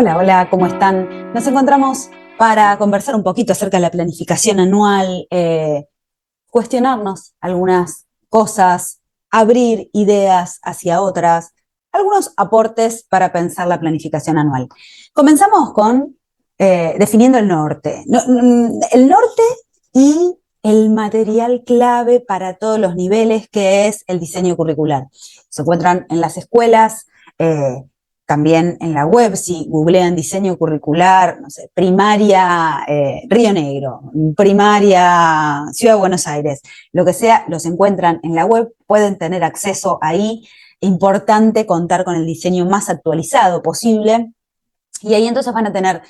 Hola, hola, ¿cómo están? Nos encontramos para conversar un poquito acerca de la planificación anual, cuestionarnos algunas cosas, abrir ideas hacia otras, algunos aportes para pensar la planificación anual. Comenzamos con definiendo el norte. El norte y el material clave para todos los niveles, que es el diseño curricular. Se encuentran en las escuelas, también en la web, si googlean diseño curricular, no sé, primaria Río Negro, primaria Ciudad de Buenos Aires, lo que sea, los encuentran en la web, pueden tener acceso ahí. Importante contar con el diseño más actualizado posible, y ahí entonces van a tener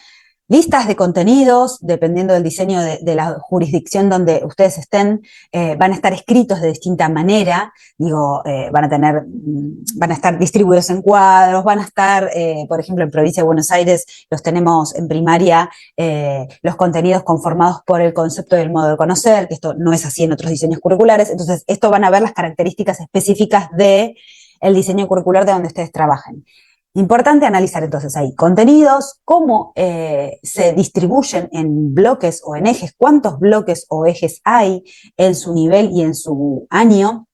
listas de contenidos, dependiendo del diseño de la jurisdicción donde ustedes estén, van a estar escritos de distinta manera, digo, van a estar distribuidos en cuadros, van a estar, por ejemplo, en provincia de Buenos Aires los tenemos en primaria, los contenidos conformados por el concepto del modo de conocer, que esto no es así en otros diseños curriculares. Entonces esto van a ver las características específicas del diseño curricular de donde ustedes trabajen. Importante analizar entonces ahí contenidos, cómo se distribuyen en bloques o en ejes, cuántos bloques o ejes hay en su nivel y en su año,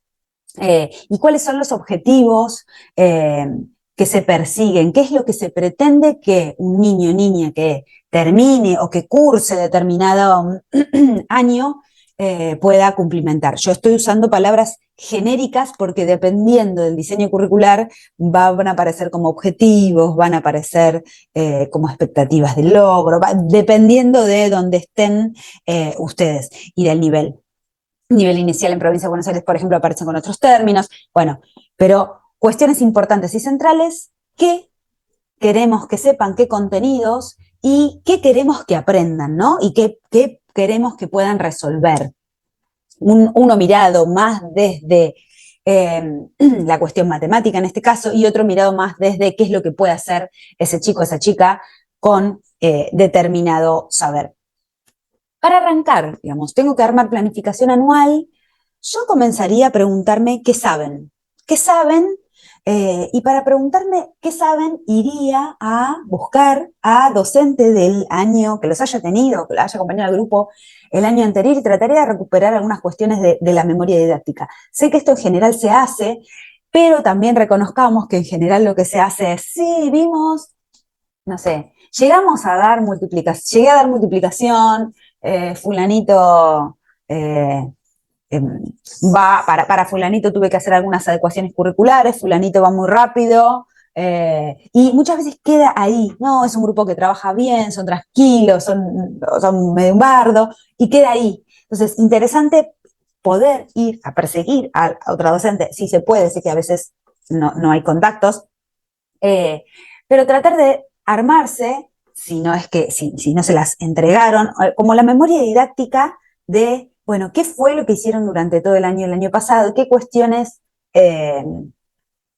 y cuáles son los objetivos que se persiguen, qué es lo que se pretende que un niño o niña que termine o que curse determinado año pueda cumplimentar. Yo estoy usando palabras genéricas porque dependiendo del diseño curricular van a aparecer como objetivos, van a aparecer como expectativas de logro, dependiendo de dónde estén ustedes y del nivel inicial en provincia de Buenos Aires, por ejemplo, aparecen con otros términos. Bueno, pero cuestiones importantes y centrales: qué queremos que sepan, qué contenidos y qué queremos que aprendan, ¿no? Y qué queremos que puedan resolver. Uno mirado más desde la cuestión matemática en este caso, y otro mirado más desde qué es lo que puede hacer ese chico, esa chica con determinado saber. Para arrancar, digamos, tengo que armar planificación anual. Yo comenzaría a preguntarme qué saben. ¿Qué saben? Y para preguntarme qué saben, iría a buscar a docente del año que los haya tenido, que los haya acompañado al grupo el año anterior, y trataría de recuperar algunas cuestiones de la memoria didáctica. Sé que esto en general se hace, pero también reconozcamos que en general lo que se hace es, sí, vimos, no sé, llegué a dar multiplicación, fulanito eh, eh, para fulanito tuve que hacer algunas adecuaciones curriculares, fulanito va muy rápido, y muchas veces queda ahí, no, es un grupo que trabaja bien, son tranquilos, son medio un bardo, y queda ahí. Entonces, interesante poder ir a perseguir a otra docente, si se puede, sé que a veces no hay contactos, pero tratar de armarse, si no es que, si no se las entregaron, como la memoria didáctica de, bueno, ¿qué fue lo que hicieron durante todo el año pasado? ¿Qué cuestiones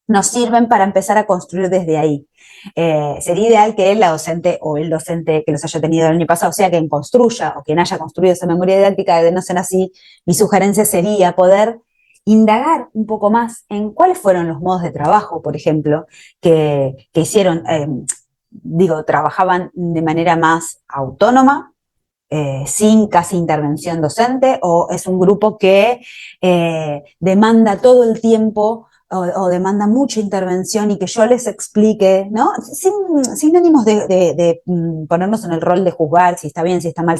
nos sirven para empezar a construir desde ahí? Sería ideal que la docente o el docente que los haya tenido el año pasado, sea quien construya o quien haya construido esa memoria didáctica. De no ser así, mi sugerencia sería poder indagar un poco más en cuáles fueron los modos de trabajo, por ejemplo, que hicieron, trabajaban de manera más autónoma, sin casi intervención docente, o es un grupo que demanda todo el tiempo o demanda mucha intervención y que yo les explique, ¿no? Sin ánimos de ponernos en el rol de juzgar si está bien, si está mal,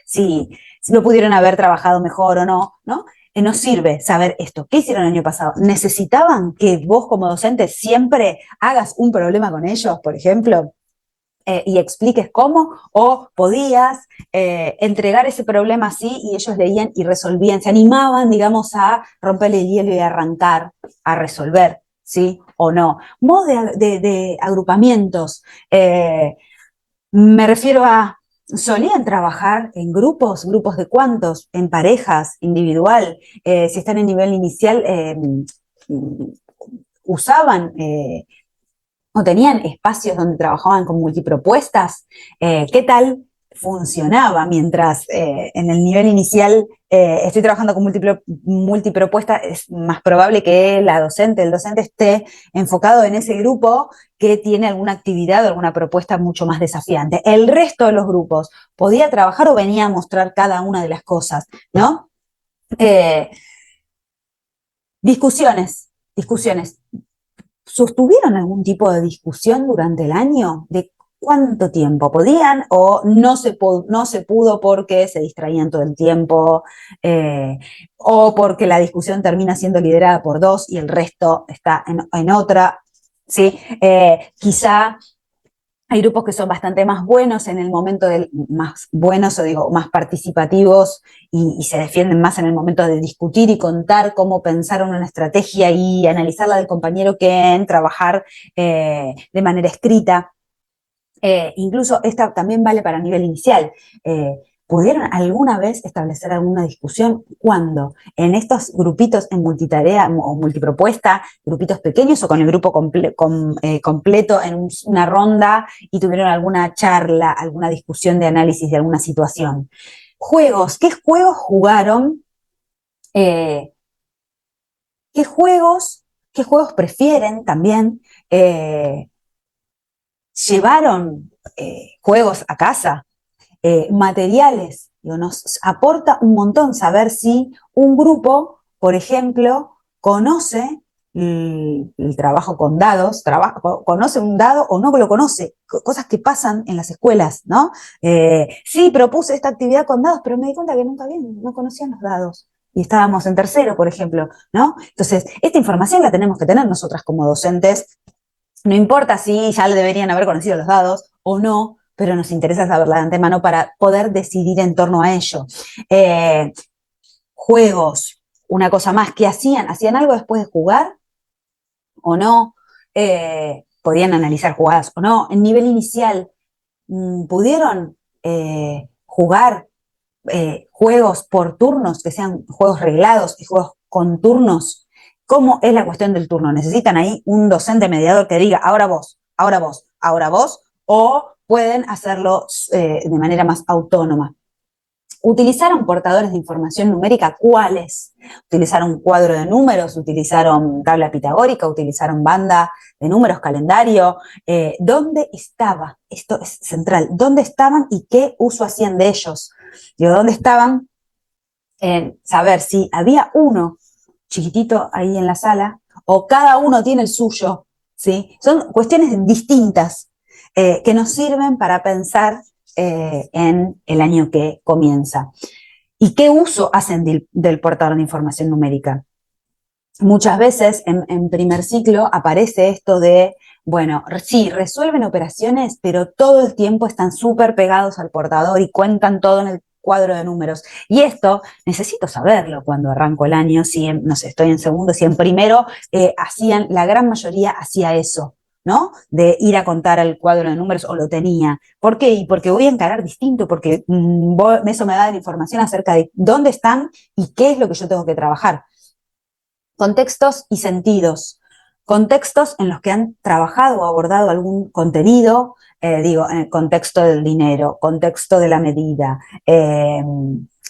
si lo pudieron haber trabajado mejor o no, ¿no? Nos sirve saber esto. ¿Qué hicieron el año pasado? ¿Necesitaban que vos como docente siempre hagas un problema con ellos, por ejemplo? Y expliques cómo, o podías entregar ese problema así y ellos leían y resolvían, se animaban, digamos, a romper el hielo y arrancar, a resolver, ¿sí? O no. Modos de agrupamientos, me refiero a, ¿solían trabajar en grupos de cuántos? ¿En parejas, individual? Si están en nivel inicial, usaban o tenían espacios donde trabajaban con multipropuestas. ¿Qué tal funcionaba, mientras en el nivel inicial estoy trabajando con multipropuesta, es más probable que el docente esté enfocado en ese grupo que tiene alguna actividad o alguna propuesta mucho más desafiante. El resto de los grupos podía trabajar o venía a mostrar cada una de las cosas, ¿no? Eh, discusiones. ¿Sostuvieron algún tipo de discusión durante el año? ¿De cuánto tiempo podían o no se pudo porque se distraían todo el tiempo o porque la discusión termina siendo liderada por dos y el resto está en otra? ¿Sí? Quizá hay grupos que son bastante más buenos en el momento más buenos o digo, más participativos y se defienden más en el momento de discutir y contar cómo pensaron una estrategia y analizarla del compañero que en trabajar de manera escrita. Incluso esta también vale para nivel inicial. ¿Pudieron alguna vez establecer alguna discusión cuando en estos grupitos en multitarea o multipropuesta, grupitos pequeños o con el grupo completo en una ronda y tuvieron alguna charla, alguna discusión de análisis de alguna situación? Juegos, ¿qué juegos jugaron? Eh, qué juegos prefieren también? ¿Llevaron juegos a casa? Materiales. Digo, nos aporta un montón saber si un grupo, por ejemplo, conoce el trabajo con dados, conoce un dado o no lo conoce, cosas que pasan en las escuelas, ¿no? Sí, propuse esta actividad con dados, pero me di cuenta que nunca bien, no conocían los dados. Y estábamos en tercero, por ejemplo, ¿no? Entonces, esta información la tenemos que tener nosotras como docentes. No importa si ya deberían haber conocido los dados o no, pero nos interesa saberla de antemano para poder decidir en torno a ello. Juegos, una cosa más, ¿qué hacían? ¿Hacían algo después de jugar o no? ¿Podían analizar jugadas o no? En nivel inicial, ¿pudieron jugar juegos por turnos, que sean juegos reglados y juegos con turnos? ¿Cómo es la cuestión del turno? ¿Necesitan ahí un docente mediador que diga, ahora vos, ahora vos, ahora vos? ¿O pueden hacerlo de manera más autónoma? ¿Utilizaron portadores de información numérica? ¿Cuáles? ¿Utilizaron cuadro de números? ¿Utilizaron tabla pitagórica? ¿Utilizaron banda de números, calendario? ¿Dónde estaba? Esto es central. ¿Dónde estaban y qué uso hacían de ellos? Digo, ¿dónde estaban? En saber si había uno chiquitito ahí en la sala o cada uno tiene el suyo, ¿sí? Son cuestiones distintas que nos sirven para pensar en el año que comienza. ¿Y qué uso hacen del portador de información numérica? Muchas veces en primer ciclo aparece esto de, bueno, sí, resuelven operaciones, pero todo el tiempo están súper pegados al portador y cuentan todo en el cuadro de números. Y esto necesito saberlo cuando arranco el año, si no sé, estoy en segundo, si en primero la gran mayoría hacía eso, ¿no? De ir a contar el cuadro de números o lo tenía. ¿Por qué? Y porque voy a encarar distinto, porque eso me da información acerca de dónde están y qué es lo que yo tengo que trabajar. Contextos y sentidos. Contextos en los que han trabajado o abordado algún contenido, en el contexto del dinero, contexto de la medida,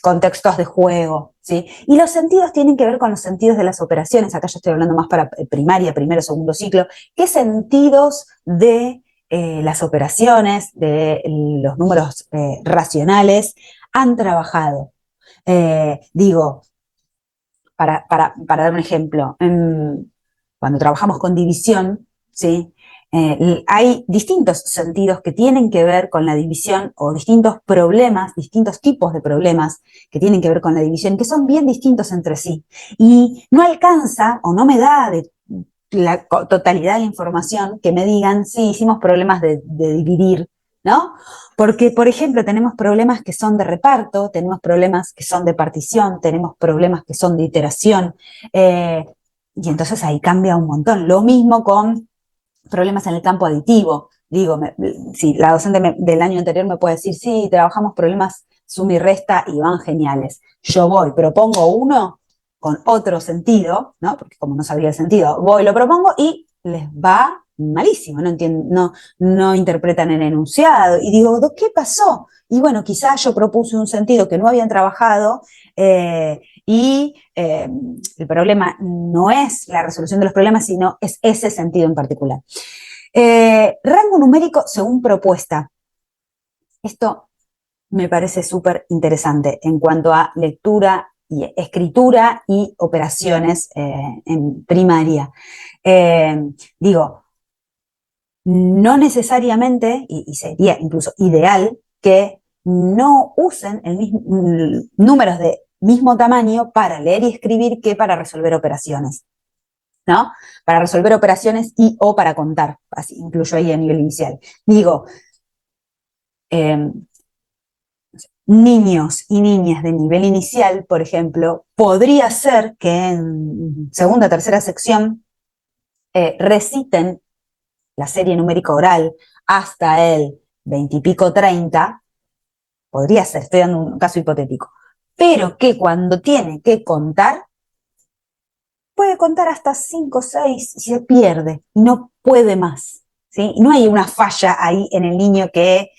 contextos de juego, ¿sí? Y los sentidos tienen que ver con los sentidos de las operaciones. Acá yo estoy hablando más para primaria, primero, segundo ciclo. ¿Qué sentidos de las operaciones, de los números racionales han trabajado? Digo, para dar un ejemplo, cuando trabajamos con división, ¿sí? Hay distintos sentidos que tienen que ver con la división o distintos problemas, distintos tipos de problemas que tienen que ver con la división, que son bien distintos entre sí. Y no alcanza o no me da de la totalidad de la información que me digan, sí, hicimos problemas de dividir, ¿no? Porque, por ejemplo, tenemos problemas que son de reparto, tenemos problemas que son de partición, tenemos problemas que son de iteración, y entonces ahí cambia un montón. Lo mismo con problemas en el campo aditivo. Digo, si la docente del año anterior me puede decir, sí, trabajamos problemas suma y resta y van geniales. Yo voy, propongo uno con otro sentido, ¿no? Porque como no sabía el sentido, voy, lo propongo y les va malísimo, no interpretan el enunciado. Y digo, ¿qué pasó? Y bueno, quizás yo propuse un sentido que no habían trabajado el problema no es la resolución de los problemas, sino es ese sentido en particular. Rango numérico según propuesta. Esto me parece súper interesante en cuanto a lectura y escritura y operaciones en primaria. Digo, no necesariamente, y sería incluso ideal, que no usen números de mismo tamaño para leer y escribir que para resolver operaciones, ¿no? Para resolver operaciones y o para contar, así incluyo ahí a nivel inicial. Digo, niños y niñas de nivel inicial, por ejemplo, podría ser que en segunda o tercera sección reciten la serie numérica oral hasta el 20 y pico 30, podría ser, estoy dando un caso hipotético, pero que cuando tiene que contar, puede contar hasta 5 o 6 y se pierde y no puede más, ¿sí? Y no hay una falla ahí en el niño que,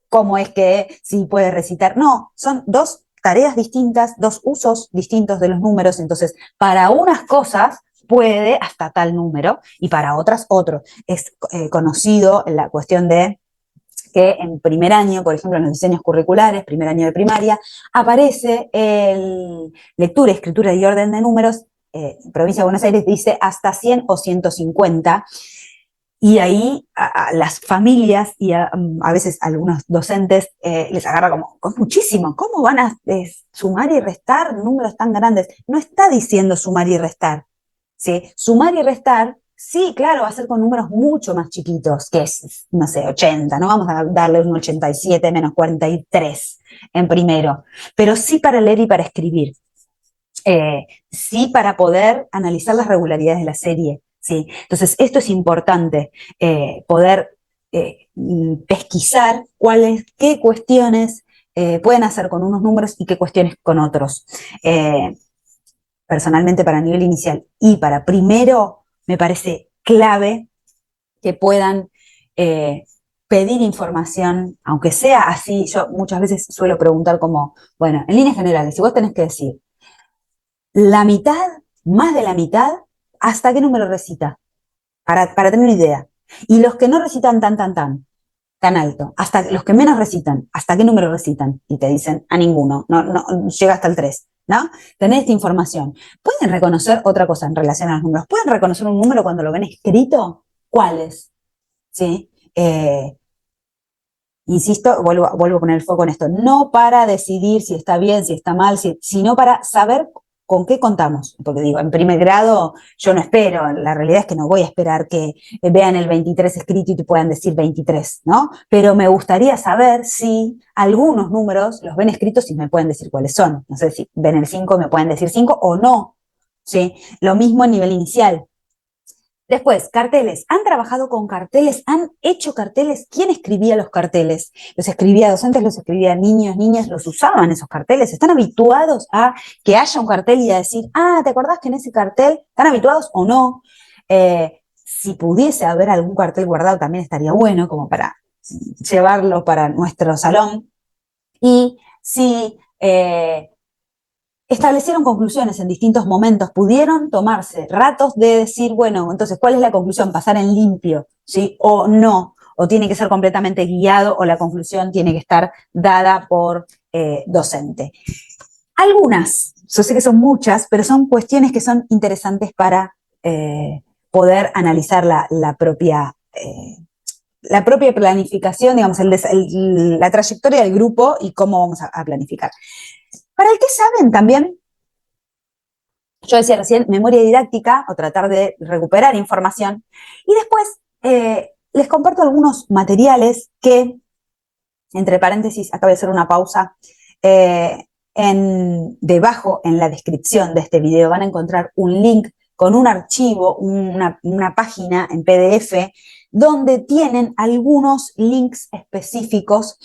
¿cómo es que sí puede recitar? No, son dos tareas distintas, dos usos distintos de los números, entonces para unas cosas puede hasta tal número y para otras otro. Es conocido la cuestión de que en primer año, por ejemplo, en los diseños curriculares, primer año de primaria, aparece el lectura, escritura y orden de números, provincia de Buenos Aires dice hasta 100 o 150, y ahí a las familias y a veces a algunos docentes les agarra como muchísimo. ¿Cómo van a sumar y restar números tan grandes? No está diciendo sumar y restar, ¿sí? Sumar y restar, sí, claro, va a ser con números mucho más chiquitos, que es, no sé, 80, no vamos a darle un 87 menos 43 en primero, pero sí para leer y para escribir. Sí para poder analizar las regularidades de la serie, ¿sí? Entonces, esto es importante, poder pesquisar qué cuestiones pueden hacer con unos números y qué cuestiones con otros. Personalmente, para nivel inicial y para primero, me parece clave que puedan pedir información, aunque sea así. Yo muchas veces suelo preguntar como, bueno, en líneas generales, si vos tenés que decir la mitad, más de la mitad, ¿hasta qué número recita? Para tener una idea. Y los que no recitan tan alto, hasta los que menos recitan, ¿hasta qué número recitan? Y te dicen a ninguno, no llega hasta el 3, ¿no? Tenés esta información. ¿Pueden reconocer otra cosa en relación a los números? ¿Pueden reconocer un número cuando lo ven escrito? ¿Cuáles? ¿Sí? Insisto, vuelvo a poner el foco en esto, no para decidir si está bien, si está mal, sino para saber con qué contamos. Porque digo, en primer grado yo no espero, la realidad es que no voy a esperar que vean el 23 escrito y te puedan decir 23, ¿no? Pero me gustaría saber si algunos números los ven escritos y me pueden decir cuáles son. No sé si ven el 5, me pueden decir 5 o no, ¿sí? Lo mismo a nivel inicial. Después, carteles. ¿Han trabajado con carteles? ¿Han hecho carteles? ¿Quién escribía los carteles? ¿Los escribía docentes? ¿Los escribía niños, niñas? ¿Los usaban esos carteles? ¿Están habituados a que haya un cartel y a decir, ¿te acordás que en ese cartel? ¿Están habituados o no? Si pudiese haber algún cartel guardado también estaría bueno, como para llevarlo para nuestro salón. Y si establecieron conclusiones en distintos momentos, pudieron tomarse ratos de decir, bueno, entonces, ¿cuál es la conclusión? ¿Pasar en limpio? ¿Sí? ¿O no? ¿O tiene que ser completamente guiado o la conclusión tiene que estar dada por docente? Algunas, yo sé que son muchas, pero son cuestiones que son interesantes para poder analizar la propia planificación, digamos, la trayectoria del grupo y cómo vamos a planificar. Para el que saben también, yo decía recién, memoria didáctica o tratar de recuperar información. Y después les comparto algunos materiales que, entre paréntesis, acabo de hacer una pausa, debajo en la descripción de este video van a encontrar un link con un archivo, una página en PDF, donde tienen algunos links específicos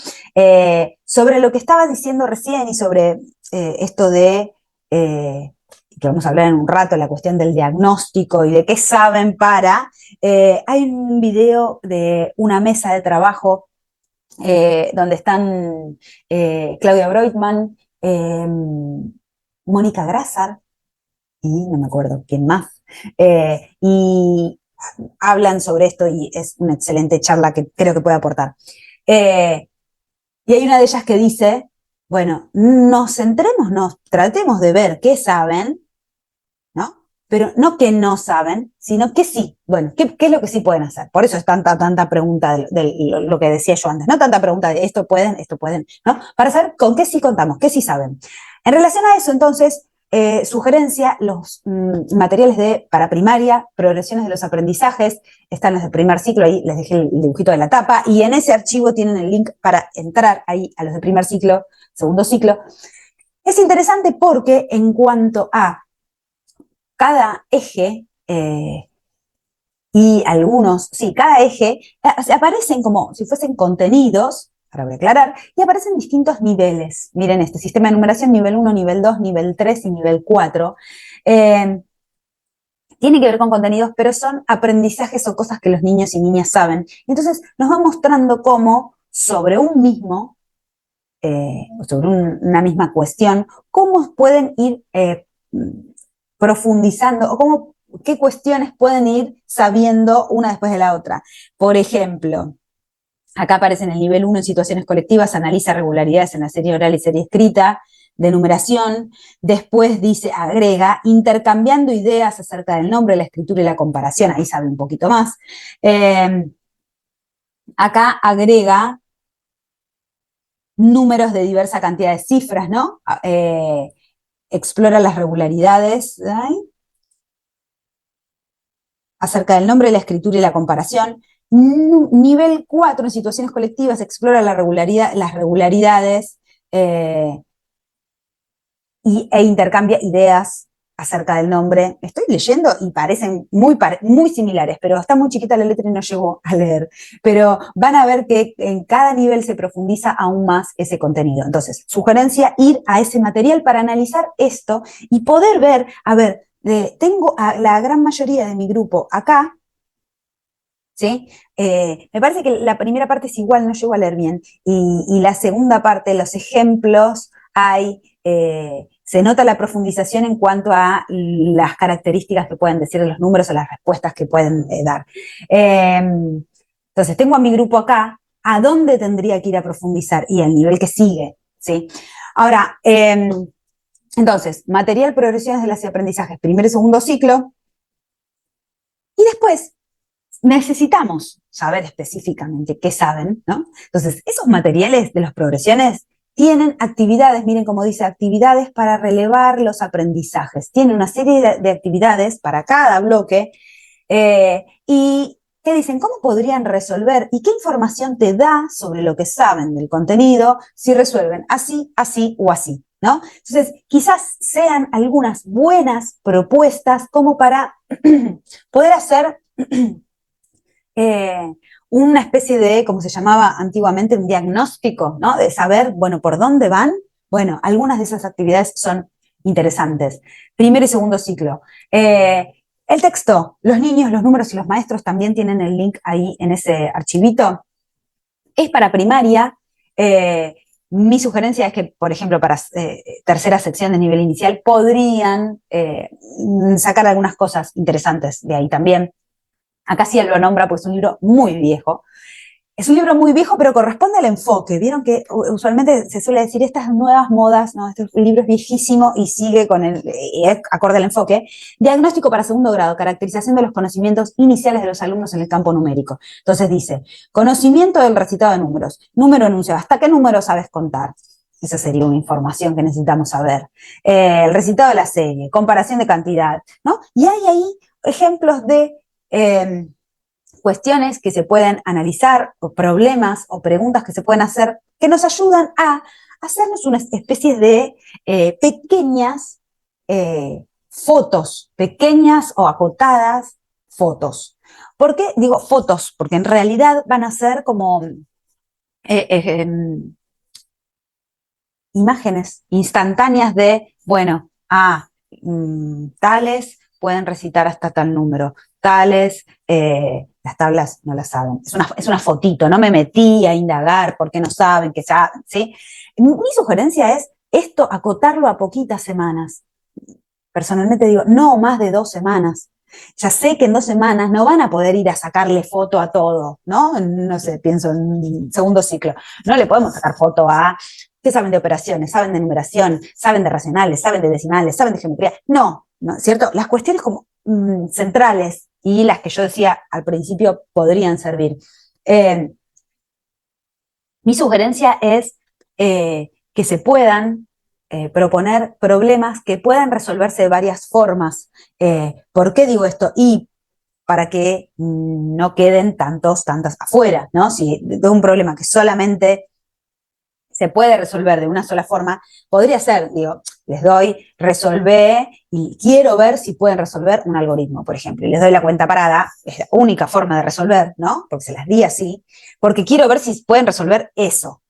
sobre lo que estaba diciendo recién y sobre esto de que vamos a hablar en un rato, la cuestión del diagnóstico y de qué saben hay un video de una mesa de trabajo donde están Claudia Breutmann, Mónica Grasar y no me acuerdo quién más, y hablan sobre esto y es una excelente charla que creo que puede aportar. Y hay una de ellas que dice, bueno, tratemos de ver qué saben, ¿no? Pero no que no saben, sino que sí. Bueno, ¿qué es lo que sí pueden hacer? Por eso es tanta pregunta de lo que decía yo antes, no tanta pregunta de esto pueden, ¿no? Para saber con qué sí contamos, qué sí saben. En relación a eso, entonces, sugerencia, los materiales para primaria, progresiones de los aprendizajes, están los de primer ciclo, ahí les dejé el dibujito de la tapa, y en ese archivo tienen el link para entrar ahí a los de primer ciclo, segundo ciclo. Es interesante porque en cuanto a cada eje, y algunos, sí, cada eje, aparecen como si fuesen contenidos, ahora voy a aclarar, y aparecen distintos niveles. Miren este sistema de numeración, nivel 1, nivel 2, nivel 3 y nivel 4. Tiene que ver con contenidos, pero son aprendizajes o cosas que los niños y niñas saben. Entonces nos va mostrando cómo sobre un mismo, sobre una misma cuestión, cómo pueden ir profundizando o qué cuestiones pueden ir sabiendo una después de la otra. Por ejemplo, acá aparece en el nivel 1 en situaciones colectivas, analiza regularidades en la serie oral y serie escrita, de numeración. Después dice, agrega, intercambiando ideas acerca del nombre, la escritura y la comparación, ahí sabe un poquito más. Acá agrega números de diversa cantidad de cifras, ¿no? Explora las regularidades acerca del nombre, la escritura y la comparación. Nivel 4, en situaciones colectivas, explora las regularidades e intercambia ideas acerca del nombre. Estoy leyendo y parecen muy similares, pero está muy chiquita la letra y no llego a leer. Pero van a ver que en cada nivel se profundiza aún más ese contenido. Entonces, sugerencia, ir a ese material para analizar esto y poder ver, a ver, tengo a la gran mayoría de mi grupo acá, ¿sí? Me parece que la primera parte es igual, no llego a leer bien, y la segunda parte, los ejemplos, se nota la profundización en cuanto a las características que pueden decir los números o las respuestas que pueden dar. Entonces, tengo a mi grupo acá, ¿a dónde tendría que ir a profundizar? Y al nivel que sigue, ¿sí? Ahora, entonces, material, progresiones de las aprendizajes, primer y segundo ciclo, y después necesitamos saber específicamente qué saben, ¿no? Entonces, esos materiales de las progresiones tienen actividades, miren cómo dice, actividades para relevar los aprendizajes. Tiene una serie de actividades para cada bloque y que dicen cómo podrían resolver y qué información te da sobre lo que saben del contenido si resuelven así, así o así, ¿no? Entonces, quizás sean algunas buenas propuestas como para poder hacer una especie de, como se llamaba antiguamente, un diagnóstico, ¿no? De saber, bueno, por dónde van. Bueno, algunas de esas actividades son interesantes. Primer y segundo ciclo. El texto, los niños, los números y los maestros también tienen el link ahí en ese archivito. Es para primaria. Mi sugerencia es que, por ejemplo, para tercera sección de nivel inicial podrían sacar algunas cosas interesantes de ahí también. Acá sí él lo nombra porque es un libro muy viejo. Es un libro muy viejo, pero corresponde al enfoque. Vieron que usualmente se suele decir estas nuevas modas, ¿no? Este libro es viejísimo y sigue con acorde al enfoque. Diagnóstico para segundo grado, caracterización de los conocimientos iniciales de los alumnos en el campo numérico. Entonces dice, conocimiento del recitado de números, número enunciado, ¿hasta qué número sabes contar? Esa sería una información que necesitamos saber. El recitado de la serie, comparación de cantidad, ¿no? Y hay ahí ejemplos de cuestiones que se pueden analizar, o problemas o preguntas que se pueden hacer, que nos ayudan a hacernos una especie de pequeñas fotos, pequeñas o acotadas fotos. ¿Por qué digo fotos? Porque en realidad van a ser como imágenes instantáneas de, bueno, tales pueden recitar hasta tal número, tales, las tablas no las saben, es una fotito, no me metí a indagar porque no saben, que saben, ¿sí? Mi sugerencia es esto, acotarlo a poquitas semanas. Personalmente digo, no más de 2 semanas. Ya sé que en 2 semanas no van a poder ir a sacarle foto a todo, ¿no? No sé, pienso en segundo ciclo. No le podemos sacar foto a que saben de operaciones, saben de numeración, saben de racionales, saben de decimales, saben de geometría. No, ¿no? ¿Cierto? Las cuestiones como centrales y las que yo decía al principio podrían servir. Mi sugerencia es que se puedan proponer problemas que puedan resolverse de varias formas. ¿Por qué digo esto? Y para que no queden tantas afuera, ¿no? Si es un problema que solamente se puede resolver de una sola forma, podría ser, digo, les doy, resolver y quiero ver si pueden resolver un algoritmo, por ejemplo, y les doy la cuenta parada, es la única forma de resolver, ¿no? Porque se las di así, porque quiero ver si pueden resolver eso.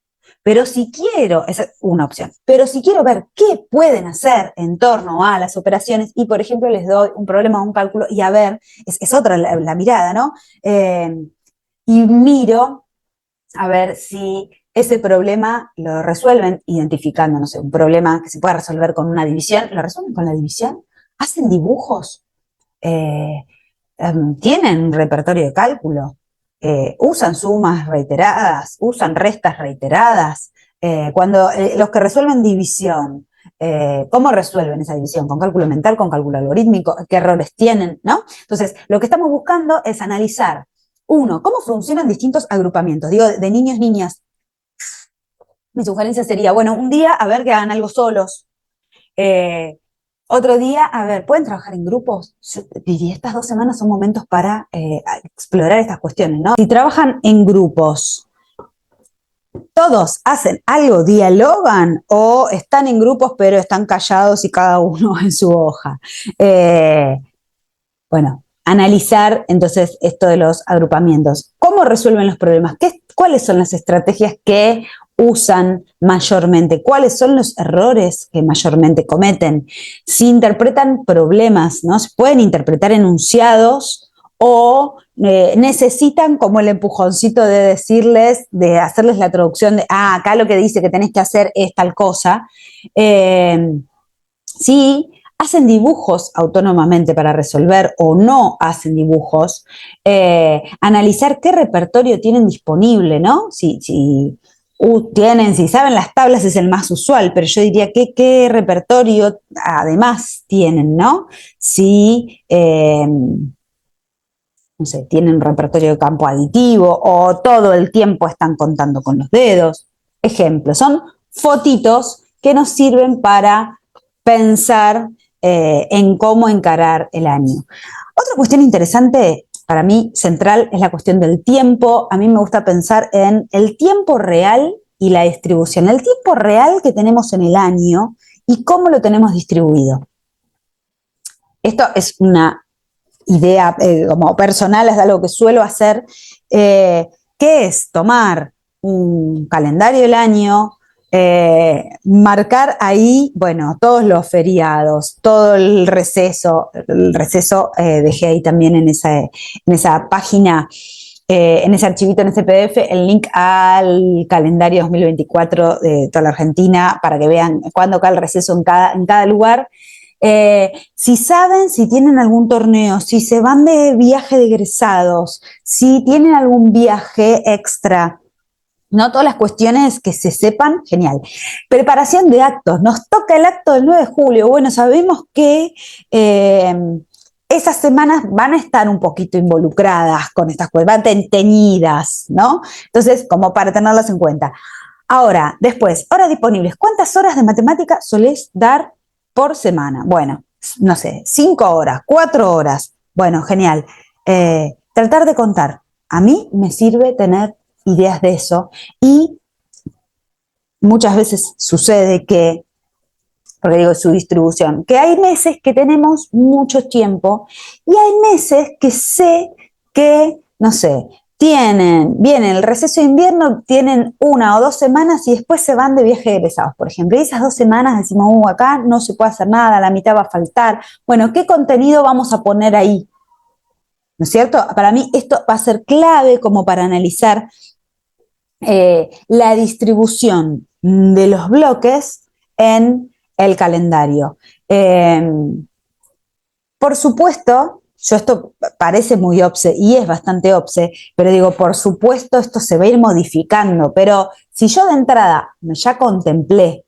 Pero si quiero, esa es una opción, pero si quiero ver qué pueden hacer en torno a las operaciones y, por ejemplo, les doy un problema o un cálculo y a ver, es otra la mirada, ¿no? Y miro a ver si ese problema lo resuelven identificando, no sé, un problema que se pueda resolver con una división, ¿lo resuelven con la división? ¿Hacen dibujos? Eh, ¿Tienen un repertorio de cálculo? ¿Usan sumas reiteradas? ¿Usan restas reiteradas? Cuando los que resuelven división, ¿cómo resuelven esa división? ¿Con cálculo mental, con cálculo algorítmico? ¿Qué errores tienen? ¿No? Entonces, lo que estamos buscando es analizar, uno, cómo funcionan distintos agrupamientos. Digo, de niños, niñas. Mi sugerencia sería, bueno, un día a ver que hagan algo solos. Eh, Otro día, a ver, ¿pueden trabajar en grupos? Yo diría, estas 2 semanas son momentos para explorar estas cuestiones, ¿no? Si trabajan en grupos, ¿todos hacen algo, dialogan o están en grupos pero están callados y cada uno en su hoja? Bueno, analizar entonces esto de los agrupamientos. ¿Cómo resuelven los problemas? ¿Cuáles son las estrategias que usan mayormente? ¿Cuáles son los errores que mayormente cometen? Si interpretan problemas, ¿no? Se pueden interpretar enunciados o necesitan como el empujoncito de decirles, de hacerles la traducción de, acá lo que dice que tenés que hacer es tal cosa. Sí, hacen dibujos autónomamente para resolver o no hacen dibujos, analizar qué repertorio tienen disponible, ¿no? Si saben las tablas es el más usual, pero yo diría qué repertorio además tienen, ¿no? Si, no sé, tienen un repertorio de campo aditivo o todo el tiempo están contando con los dedos. Ejemplo, son fotitos que nos sirven para pensar en cómo encarar el año. Otra cuestión interesante, para mí central, es la cuestión del tiempo. A mí me gusta pensar en el tiempo real y la distribución. El tiempo real que tenemos en el año y cómo lo tenemos distribuido. Esto es una idea como personal, es algo que suelo hacer, que es tomar un calendario del año, marcar ahí, bueno, todos los feriados, todo el receso dejé ahí también en esa página, en ese archivito, en ese PDF, el link al calendario 2024 de toda la Argentina para que vean cuándo cae el receso en cada lugar. Si saben, si tienen algún torneo, si se van de viaje de egresados, si tienen algún viaje extra, no todas las cuestiones que se sepan, genial. Preparación de actos, nos toca el acto del 9 de julio. Bueno, sabemos que esas semanas van a estar un poquito involucradas con estas cosas, van teñidas, ¿no? Entonces, como para tenerlas en cuenta. Ahora, después, horas disponibles. ¿Cuántas horas de matemática solés dar por semana? Bueno, no sé, 5 horas, 4 horas. Bueno, genial. Tratar de contar. A mí me sirve tener ideas de eso y muchas veces sucede que, porque digo su distribución, que hay meses que tenemos mucho tiempo y hay meses que sé que, no sé, viene el receso de invierno, tienen 1 o 2 semanas y después se van de viaje de egresados, por ejemplo. Y esas 2 semanas decimos, acá no se puede hacer nada, la mitad va a faltar. Bueno, ¿qué contenido vamos a poner ahí? ¿No es cierto? Para mí esto va a ser clave como para analizar la distribución de los bloques en el calendario. Por supuesto, esto parece muy obse y es bastante obse, pero digo, por supuesto esto se va a ir modificando, pero si yo de entrada ya contemplé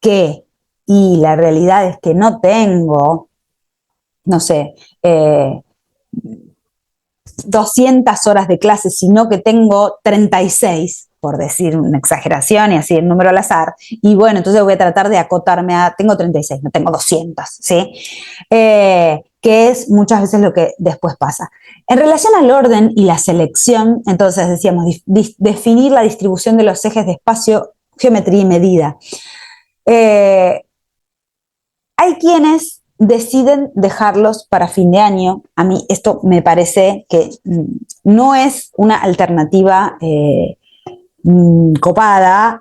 que, y la realidad es que no tengo, no sé, 200 horas de clase, sino que tengo 36, por decir una exageración y así el número al azar, y bueno, entonces voy a tratar de acotarme a, tengo 36, no tengo 200, ¿sí? Que es muchas veces lo que después pasa. En relación al orden y la selección, entonces decíamos, definir la distribución de los ejes de espacio, geometría y medida. Hay quienes deciden dejarlos para fin de año. A mí esto me parece que no es una alternativa copada,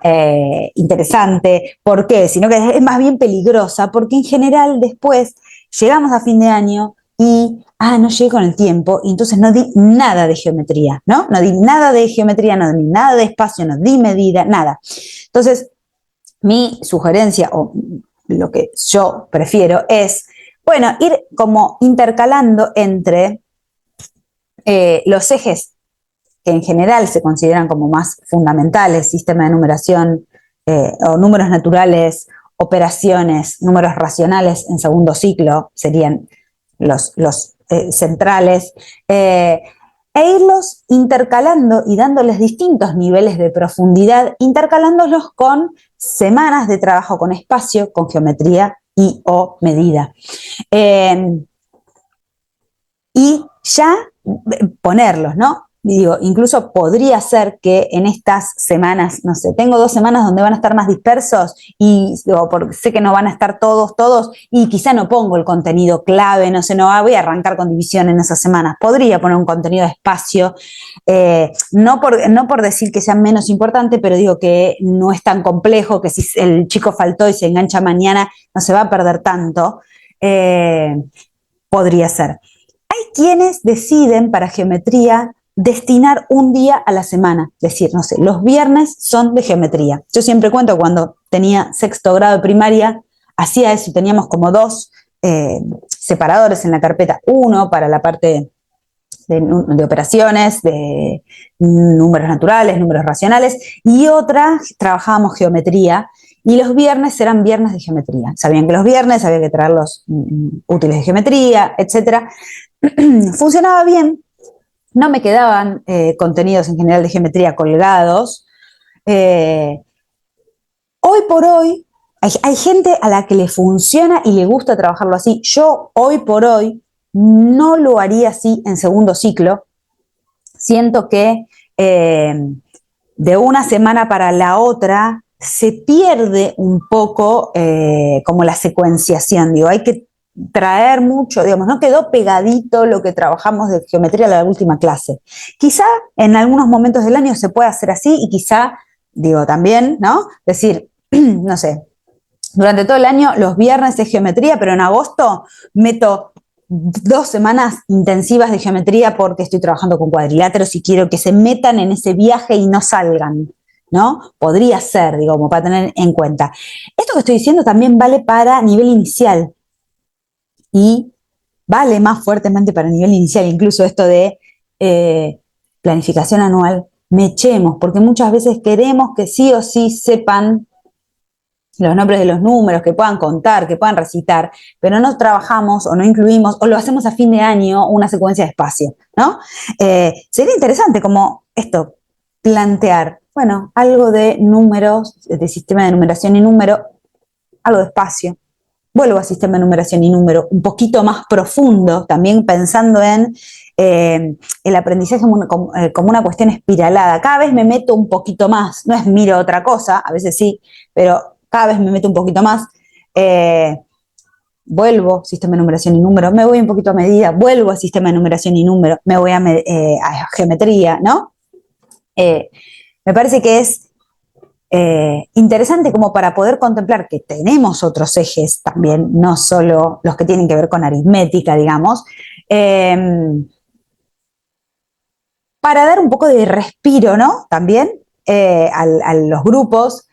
interesante. ¿Por qué? Sino que es más bien peligrosa, porque en general después llegamos a fin de año y, no llegué con el tiempo, y entonces no di nada de geometría, ¿no? No di nada de geometría, no di nada de espacio, no di medida, nada. Entonces, mi sugerencia, o lo que yo prefiero, es, bueno, ir como intercalando entre los ejes que en general se consideran como más fundamentales, sistema de numeración o números naturales, operaciones, números racionales en segundo ciclo, serían los centrales, e irlos intercalando y dándoles distintos niveles de profundidad, intercalándolos con semanas de trabajo con espacio, con geometría y o medida. Y ya ponerlos, ¿no? Digo, incluso podría ser que en estas semanas, no sé, tengo 2 semanas donde van a estar más dispersos y digo, porque sé que no van a estar todos, y quizá no pongo el contenido clave, no sé, no voy a arrancar con división en esas semanas. Podría poner un contenido de espacio, no por decir que sea menos importante, pero digo que no es tan complejo, que si el chico faltó y se engancha mañana, no se va a perder tanto. Podría ser. Hay quienes deciden para geometría destinar un día a la semana, es decir, no sé, los viernes son de geometría. Yo siempre cuento cuando tenía 6º grado de primaria, hacía eso, teníamos como 2 separadores en la carpeta, uno para la parte de operaciones, de números naturales, números racionales, y otra trabajábamos geometría, y los viernes eran viernes de geometría. Sabían que los viernes había que traer los útiles de geometría, etcétera. Funcionaba bien, no me quedaban contenidos en general de geometría colgados. Hoy por hoy, hay gente a la que le funciona y le gusta trabajarlo así. Yo hoy por hoy no lo haría así en segundo ciclo. Siento que de una semana para la otra se pierde un poco como la secuenciación. Digo, hay que traer mucho, digamos, no quedó pegadito lo que trabajamos de geometría a la última clase. Quizá en algunos momentos del año se puede hacer así y quizá, digo, también, ¿no? Decir, no sé, durante todo el año los viernes es geometría, pero en agosto meto 2 semanas intensivas de geometría porque estoy trabajando con cuadriláteros y quiero que se metan en ese viaje y no salgan, ¿no? Podría ser, digo, como para tener en cuenta. Esto que estoy diciendo también vale para nivel inicial y vale más fuertemente para nivel inicial, incluso esto de planificación anual, mechemos, porque muchas veces queremos que sí o sí sepan los nombres de los números, que puedan contar, que puedan recitar, pero no trabajamos o no incluimos, o lo hacemos a fin de año, una secuencia de espacio, ¿no? Sería interesante como esto, plantear, bueno, algo de números, de sistema de numeración y número, algo de espacio. Vuelvo a sistema de numeración y número, un poquito más profundo, también pensando en el aprendizaje como una cuestión espiralada. Cada vez me meto un poquito más, no es miro otra cosa, a veces sí, pero cada vez me meto un poquito más. vuelvo, sistema de numeración y número, me voy un poquito a medida, vuelvo a sistema de numeración y número, me voy a geometría, ¿no? Me parece que es interesante como para poder contemplar que tenemos otros ejes también, no solo los que tienen que ver con aritmética, digamos, para dar un poco de respiro, ¿no? También a los grupos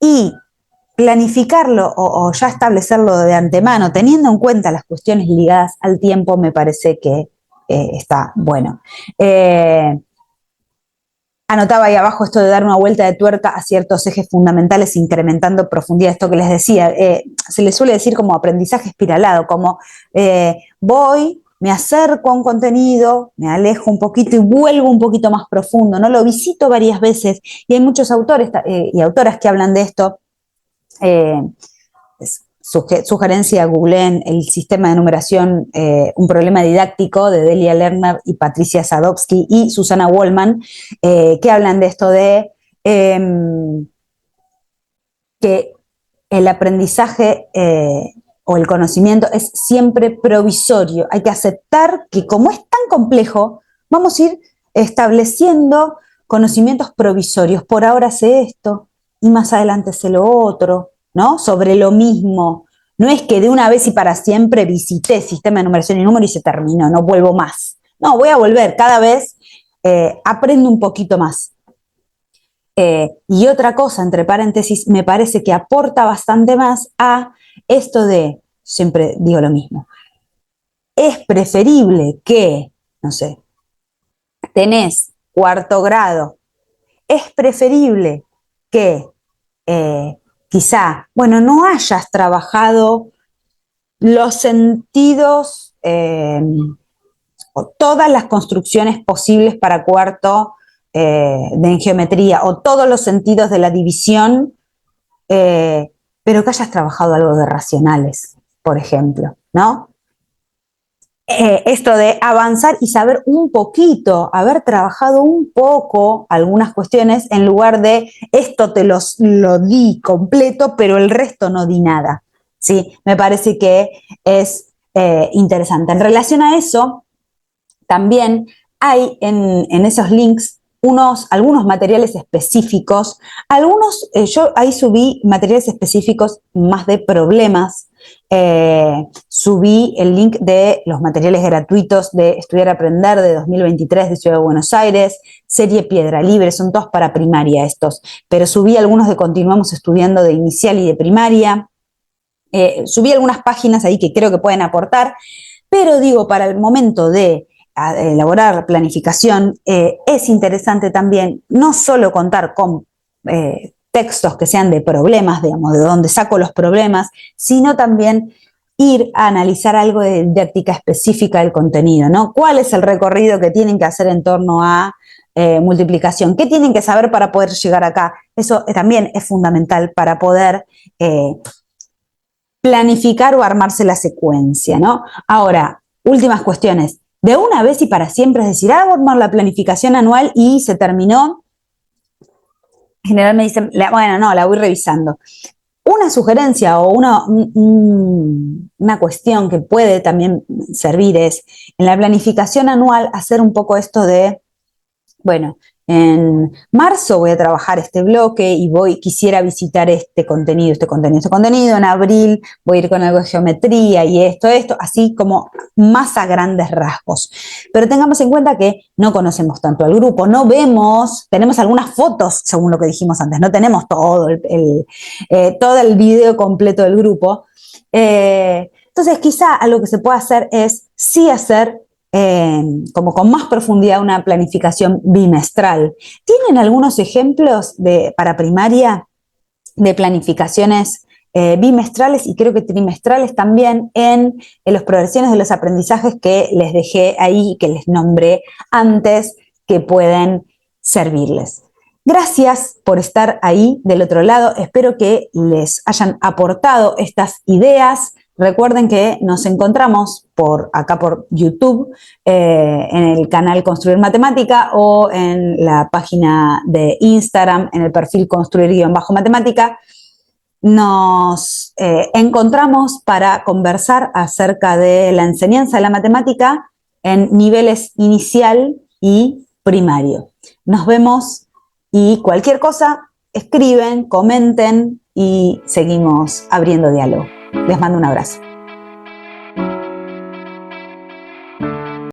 y planificarlo o ya establecerlo de antemano, teniendo en cuenta las cuestiones ligadas al tiempo, me parece que está bueno. Anotaba ahí abajo esto de dar una vuelta de tuerca a ciertos ejes fundamentales, incrementando profundidad, esto que les decía, se le suele decir como aprendizaje espiralado, como voy, me acerco a un contenido, me alejo un poquito y vuelvo un poquito más profundo, ¿no? Lo visito varias veces y hay muchos autores y autoras que hablan de esto. Sugerencia, googleen el sistema de numeración, un problema didáctico de Delia Lerner y Patricia Sadowski y Susana Wallman, que hablan de esto de que el aprendizaje o el conocimiento es siempre provisorio. Hay que aceptar que como es tan complejo, vamos a ir estableciendo conocimientos provisorios. Por ahora sé esto y más adelante sé lo otro, ¿no? Sobre lo mismo. No es que de una vez y para siempre visité sistema de numeración y número y se terminó, no vuelvo más. No, voy a volver cada vez, aprendo un poquito más. Y otra cosa, entre paréntesis, me parece que aporta bastante más a esto de, siempre digo lo mismo, es preferible que, no sé, tenés cuarto grado, es preferible que quizá, bueno, no hayas trabajado los sentidos o todas las construcciones posibles para cuarto en geometría o todos los sentidos de la división, pero que hayas trabajado algo de racionales, por ejemplo, ¿no? Esto de avanzar y saber un poquito, haber trabajado un poco algunas cuestiones en lugar de esto te lo di completo, pero el resto no di nada. ¿Sí? Me parece que es interesante. En relación a eso, también hay en esos links algunos materiales específicos, yo ahí subí materiales específicos más de problemas, subí el link de los materiales gratuitos de Estudiar Aprender de 2023 de Ciudad de Buenos Aires, serie Piedra Libre, son todos para primaria estos, pero subí algunos de Continuamos Estudiando de inicial y de primaria, subí algunas páginas ahí que creo que pueden aportar, pero digo, para el momento de elaborar planificación, es interesante también no solo contar con textos que sean de problemas, digamos, de dónde saco los problemas, sino también ir a analizar algo de didáctica específica del contenido, ¿no? ¿Cuál es el recorrido que tienen que hacer en torno a multiplicación? ¿Qué tienen que saber para poder llegar acá? Eso también es fundamental para poder planificar o armarse la secuencia, ¿no? Ahora, últimas cuestiones. De una vez y para siempre, es decir, hago armar la planificación anual y se terminó. En general me dicen, bueno, no, la voy revisando. Una sugerencia o una cuestión que puede también servir es, en la planificación anual, hacer un poco esto de, bueno, en marzo voy a trabajar este bloque y quisiera visitar este contenido, en abril voy a ir con algo de geometría y esto, así como más a grandes rasgos. Pero tengamos en cuenta que no conocemos tanto al grupo, no vemos, tenemos algunas fotos, según lo que dijimos antes, no tenemos todo el video completo del grupo. Entonces, quizá lo que se puede hacer es sí hacer como con más profundidad una planificación bimestral. ¿Tienen algunos ejemplos para primaria de planificaciones bimestrales y creo que trimestrales también en las progresiones de los aprendizajes que les dejé ahí, que les nombré antes, que pueden servirles? Gracias por estar ahí del otro lado. Espero que les hayan aportado estas ideas. Recuerden que nos encontramos acá por YouTube, en el canal Construir Matemática o en la página de Instagram, en el perfil Construir-Matemática. nos encontramos para conversar acerca de la enseñanza de la matemática en niveles inicial y primario. Nos vemos y cualquier cosa, escriben, comenten y seguimos abriendo diálogo. Les mando un abrazo.